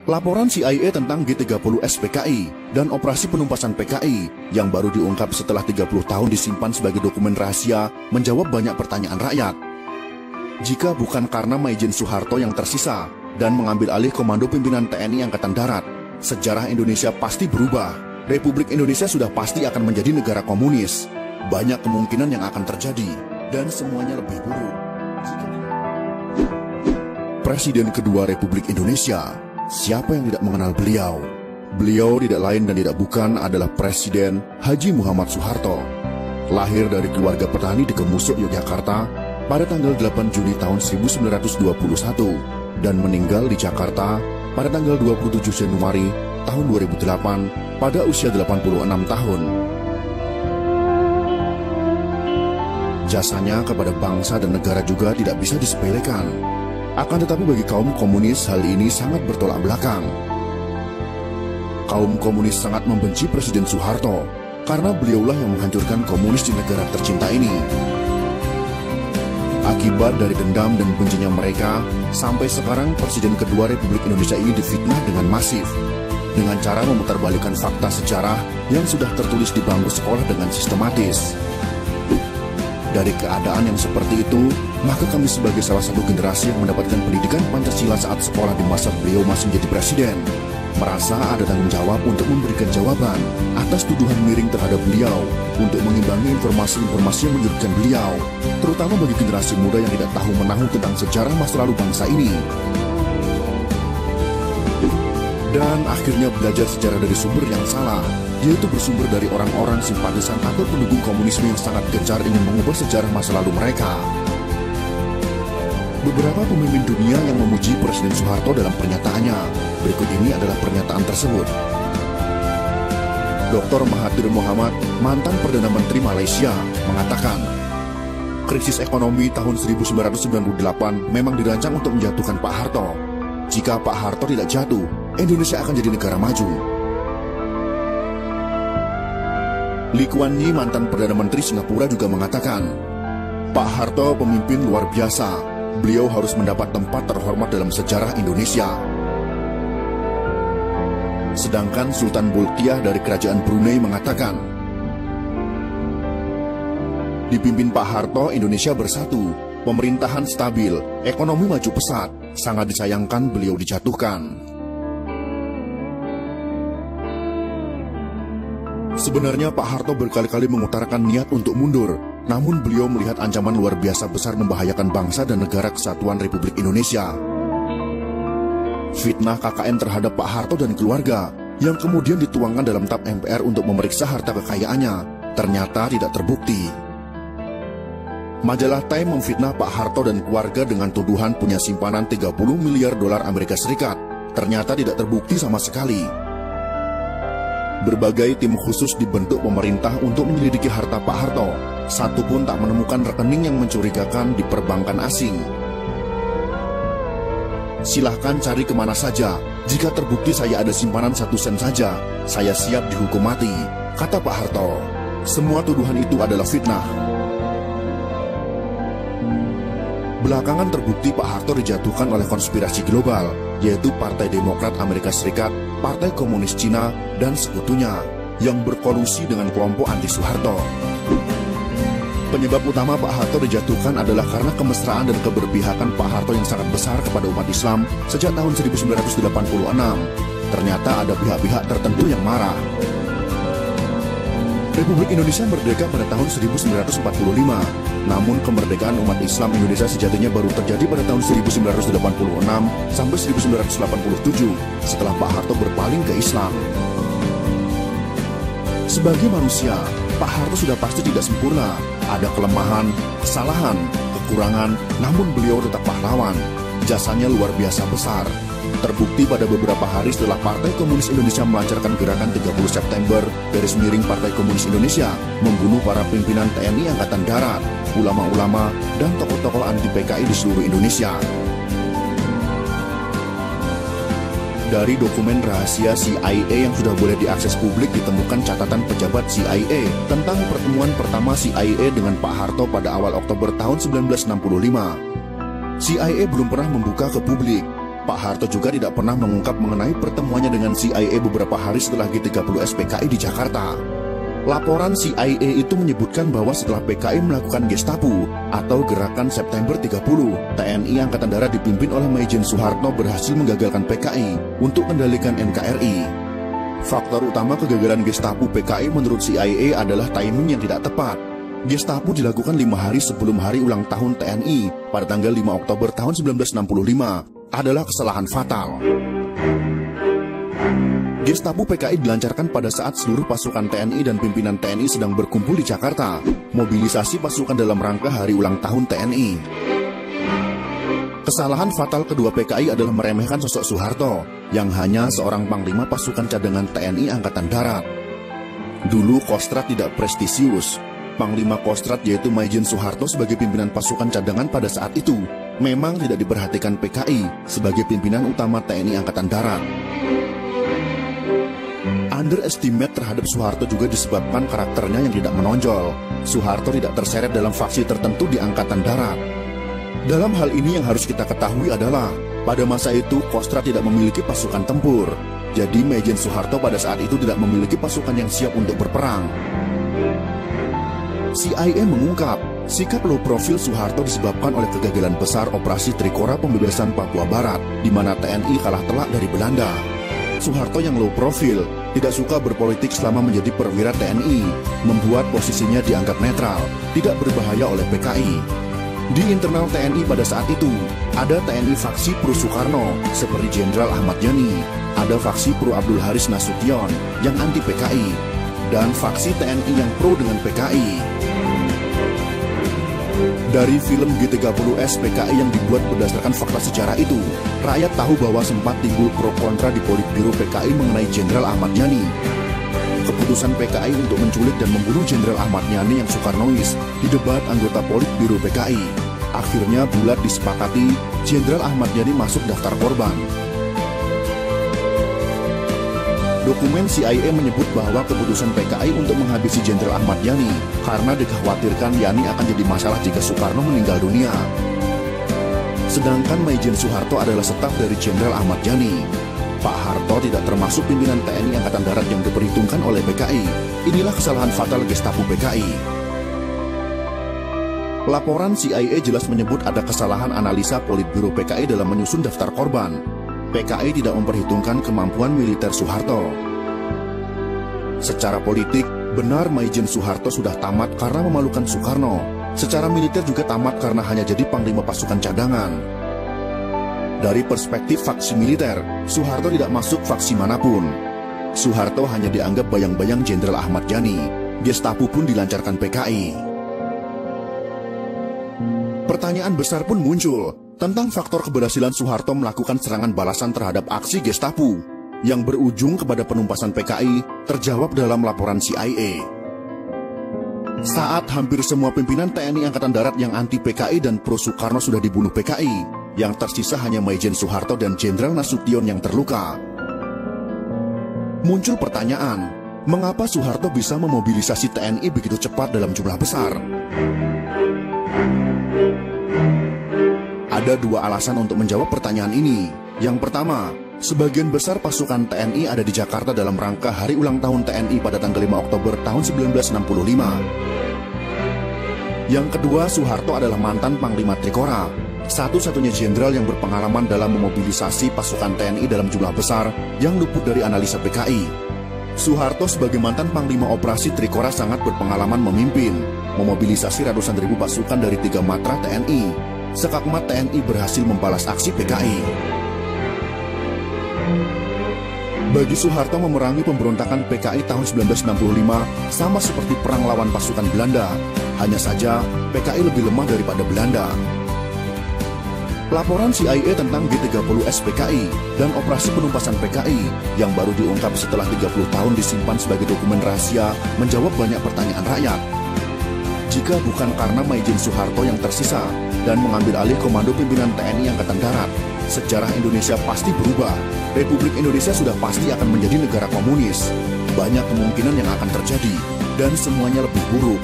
Laporan CIA tentang G30S PKI dan operasi penumpasan PKI yang baru diungkap setelah 30 tahun disimpan sebagai dokumen rahasia menjawab banyak pertanyaan rakyat. Jika bukan karena Maijen Soeharto yang tersisa dan mengambil alih komando pimpinan TNI Angkatan Darat, sejarah Indonesia pasti berubah. Republik Indonesia sudah pasti akan menjadi negara komunis. Banyak kemungkinan yang akan terjadi dan semuanya lebih buruk. Presiden kedua Republik Indonesia. Siapa yang tidak mengenal beliau? Beliau tidak lain dan tidak bukan adalah Presiden Haji Muhammad Soeharto. Lahir dari keluarga petani di Kemusuk, Yogyakarta pada tanggal 8 Juni tahun 1921 dan meninggal di Jakarta pada tanggal 27 Januari tahun 2008 pada usia 86 tahun. Jasanya kepada bangsa dan negara juga tidak bisa disepelekan. Akan tetapi bagi kaum komunis hal ini sangat bertolak belakang. Kaum komunis sangat membenci Presiden Soeharto karena beliaulah yang menghancurkan komunis di negara tercinta ini. Akibat dari dendam dan bencinya mereka, sampai sekarang Presiden kedua Republik Indonesia ini difitnah dengan masif, dengan cara memutarbalikkan fakta sejarah yang sudah tertulis di bangku sekolah dengan sistematis. Dari keadaan yang seperti itu, maka kami sebagai salah satu generasi yang mendapatkan pendidikan Pancasila saat sekolah di masa beliau masih menjadi presiden, merasa ada tanggung jawab untuk memberikan jawaban atas tuduhan miring terhadap beliau, untuk mengimbangi informasi-informasi yang menyudutkan beliau, terutama bagi generasi muda yang tidak tahu menahu tentang sejarah masa lalu bangsa ini. Dan akhirnya belajar sejarah dari sumber yang salah, yaitu bersumber dari orang-orang simpatisan atau pendukung komunisme yang sangat gencar ingin mengubah sejarah masa lalu mereka. Beberapa pemimpin dunia yang memuji Presiden Soeharto dalam pernyataannya. Berikut ini adalah pernyataan tersebut. Dr. Mahathir Mohamad, mantan Perdana Menteri Malaysia, mengatakan, krisis ekonomi tahun 1998 memang dirancang untuk menjatuhkan Pak Harto. Jika Pak Harto tidak jatuh, Indonesia akan jadi negara maju. Lee Kuan Yew, mantan Perdana Menteri Singapura, juga mengatakan, Pak Harto pemimpin luar biasa. Beliau harus mendapat tempat terhormat dalam sejarah Indonesia. Sedangkan Sultan Bolkiah dari Kerajaan Brunei mengatakan, dipimpin Pak Harto, Indonesia bersatu, pemerintahan stabil, ekonomi maju pesat. Sangat disayangkan beliau dijatuhkan. Sebenarnya Pak Harto berkali-kali mengutarakan niat untuk mundur, namun beliau melihat ancaman luar biasa besar membahayakan bangsa dan negara kesatuan Republik Indonesia. Fitnah KKN terhadap Pak Harto dan keluarga, yang kemudian dituangkan dalam TAP MPR untuk memeriksa harta kekayaannya, ternyata tidak terbukti. Majalah Time memfitnah Pak Harto dan keluarga dengan tuduhan punya simpanan 30 miliar dolar Amerika Serikat. Ternyata tidak terbukti sama sekali. Berbagai tim khusus dibentuk pemerintah untuk menyelidiki harta Pak Harto. Satu pun tak menemukan rekening yang mencurigakan di perbankan asing. Silahkan cari kemana saja. Jika terbukti saya ada simpanan 1 sen saja, saya siap dihukum mati, kata Pak Harto. Semua tuduhan itu adalah fitnah. Belakangan terbukti Pak Harto dijatuhkan oleh konspirasi global, yaitu Partai Demokrat Amerika Serikat, Partai Komunis Cina, dan sekutunya, yang berkolusi dengan kelompok anti-Soeharto. Penyebab utama Pak Harto dijatuhkan adalah karena kemesraan dan keberpihakan Pak Harto yang sangat besar kepada umat Islam sejak tahun 1986. Ternyata ada pihak-pihak tertentu yang marah. Republik Indonesia merdeka pada tahun 1945, namun kemerdekaan umat Islam Indonesia sejatinya baru terjadi pada tahun 1986 sampai 1987 setelah Pak Harto berpaling ke Islam. Sebagai manusia, Pak Harto sudah pasti tidak sempurna, ada kelemahan, kesalahan, kekurangan, namun beliau tetap pahlawan. Jasanya luar biasa besar. Terbukti pada beberapa hari setelah Partai Komunis Indonesia melancarkan gerakan 30 September, garis miring Partai Komunis Indonesia, membunuh para pimpinan TNI Angkatan Darat, ulama-ulama, dan tokoh-tokoh anti PKI di seluruh Indonesia. Dari dokumen rahasia CIA yang sudah boleh diakses publik ditemukan catatan pejabat CIA tentang pertemuan pertama CIA dengan Pak Harto pada awal Oktober tahun 1965. CIA belum pernah membuka ke publik. Pak Harto juga tidak pernah mengungkap mengenai pertemuannya dengan CIA beberapa hari setelah G30S PKI di Jakarta. Laporan CIA itu menyebutkan bahwa setelah PKI melakukan Gestapo atau Gerakan September 30, TNI Angkatan Darat dipimpin oleh Maijen Soeharto berhasil menggagalkan PKI untuk kendalikan NKRI. Faktor utama kegagalan Gestapo PKI menurut CIA adalah timing yang tidak tepat. Gestapo dilakukan 5 hari sebelum hari ulang tahun TNI pada tanggal 5 Oktober tahun 1965 adalah kesalahan fatal. Gestapo PKI dilancarkan pada saat seluruh pasukan TNI dan pimpinan TNI sedang berkumpul di Jakarta, mobilisasi pasukan dalam rangka hari ulang tahun TNI. Kesalahan fatal kedua PKI adalah meremehkan sosok Soeharto, yang hanya seorang panglima pasukan cadangan TNI Angkatan Darat. Dulu Kostrad tidak prestisius. Panglima Kostrad yaitu Maijen Soeharto sebagai pimpinan pasukan cadangan pada saat itu memang tidak diperhatikan PKI sebagai pimpinan utama TNI Angkatan Darat. Underestimate terhadap Soeharto juga disebabkan karakternya yang tidak menonjol. Soeharto tidak terseret dalam faksi tertentu di Angkatan Darat. Dalam hal ini yang harus kita ketahui adalah, pada masa itu Kostrad tidak memiliki pasukan tempur. Jadi Maijen Soeharto pada saat itu tidak memiliki pasukan yang siap untuk berperang. CIA mengungkap, sikap low profil Soeharto disebabkan oleh kegagalan besar operasi Trikora pembebasan Papua Barat, di mana TNI kalah telak dari Belanda. Soeharto yang low profil, tidak suka berpolitik selama menjadi perwira TNI, membuat posisinya dianggap netral, tidak berbahaya oleh PKI. Di internal TNI pada saat itu, ada TNI faksi pro Soekarno, seperti Jenderal Ahmad Yani, ada faksi pro Abdul Haris Nasution, yang anti PKI, dan faksi TNI yang pro dengan PKI. Dari film G30S PKI yang dibuat berdasarkan fakta sejarah itu, rakyat tahu bahwa sempat timbul pro kontra di Politbiro PKI mengenai Jenderal Ahmad Yani. Keputusan PKI untuk menculik dan membunuh Jenderal Ahmad Yani yang Soekarnois di debat anggota Politbiro PKI. Akhirnya bulat disepakati, Jenderal Ahmad Yani masuk daftar korban. Dokumen CIA menyebut bahwa keputusan PKI untuk menghabisi Jenderal Ahmad Yani karena dikhawatirkan Yani akan jadi masalah jika Soekarno meninggal dunia. Sedangkan Maijen Soeharto adalah staf dari Jenderal Ahmad Yani. Pak Harto tidak termasuk pimpinan TNI Angkatan Darat yang diperhitungkan oleh PKI. Inilah kesalahan fatal Gestapo PKI. Laporan CIA jelas menyebut ada kesalahan analisa Politbiro PKI dalam menyusun daftar korban. PKI tidak memperhitungkan kemampuan militer Soeharto. Secara politik, benar Maijen Soeharto sudah tamat karena memalukan Soekarno. Secara militer juga tamat karena hanya jadi panglima pasukan cadangan. Dari perspektif faksi militer, Soeharto tidak masuk faksi manapun. Soeharto hanya dianggap bayang-bayang Jenderal Ahmad Yani. Gestapo pun dilancarkan PKI. Pertanyaan besar pun muncul tentang faktor keberhasilan Soeharto melakukan serangan balasan terhadap aksi Gestapo yang berujung kepada penumpasan PKI terjawab dalam laporan CIA. Saat hampir semua pimpinan TNI Angkatan Darat yang anti PKI dan pro Soekarno sudah dibunuh PKI, yang tersisa hanya Maijen Soeharto dan Jenderal Nasution yang terluka. Muncul pertanyaan, mengapa Soeharto bisa memobilisasi TNI begitu cepat dalam jumlah besar? Ada dua alasan untuk menjawab pertanyaan ini. Yang pertama, sebagian besar pasukan TNI ada di Jakarta dalam rangka hari ulang tahun TNI pada tanggal 5 Oktober tahun 1965. Yang kedua, Soeharto adalah mantan Panglima Trikora, satu-satunya jenderal yang berpengalaman dalam memobilisasi pasukan TNI dalam jumlah besar yang luput dari analisa PKI. Soeharto sebagai mantan Panglima Operasi Trikora sangat berpengalaman memimpin, memobilisasi ratusan ribu pasukan dari 3 matra TNI. Sekakmat TNI berhasil membalas aksi PKI. Bagi Soeharto memerangi pemberontakan PKI tahun 1965 sama seperti perang lawan pasukan Belanda. Hanya saja PKI lebih lemah daripada Belanda. Laporan CIA tentang G30S PKI dan operasi penumpasan PKI yang baru diungkap setelah 30 tahun disimpan sebagai dokumen rahasia menjawab banyak pertanyaan rakyat. Jika bukan karena Maijen Soeharto yang tersisa dan mengambil alih komando pimpinan TNI Angkatan Darat, sejarah Indonesia pasti berubah. Republik Indonesia sudah pasti akan menjadi negara komunis. Banyak kemungkinan yang akan terjadi, dan semuanya lebih buruk.